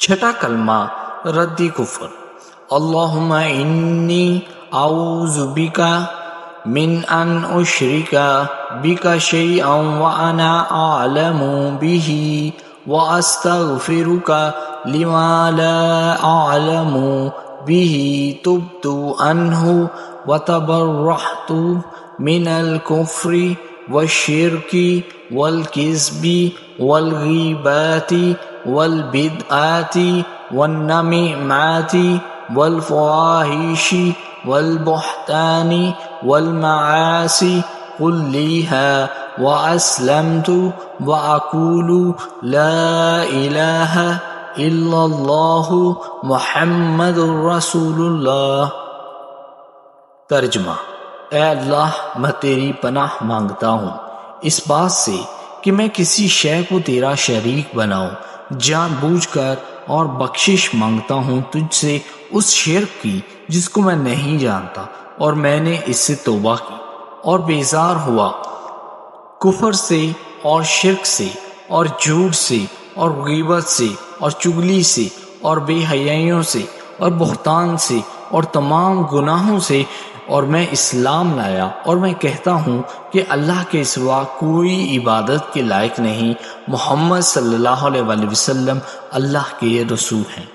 چھٹا کلمہ ردی کفر۔ اللہم انی اعوذ بک من ان اشرک بک شیئا وانا اعلم به واستغفرک لما لا اعلم به تبت عنہ وتبرأت من الکفر والشرک والکذب والغیبات والبدعات والنمیمات والفواحش والبہتان والمعاصی كلها وأسلمت وأقول لا إله إلا الله محمد رسول اللہ۔ ترجمہ: اے اللہ، میں تیری پناہ مانگتا ہوں اس بات سے کہ میں کسی شے کو تیرا شریک بناؤں، جان بوجھ کر، اور بخشش مانگتا ہوں تجھ سے اس شرک کی جس کو میں نہیں جانتا، اور میں نے اس سے توبہ کی اور بیزار ہوا، کفر سے اور شرک سے اور جھوٹ سے اور غیبت سے اور چغلی سے اور بے حیائیوں سے اور بہتان سے اور تمام گناہوں سے، اور میں اسلام لایا، اور میں کہتا ہوں کہ اللہ کے سوا کوئی عبادت کے لائق نہیں، محمد صلی اللہ علیہ وسلم اللہ کے رسول ہیں۔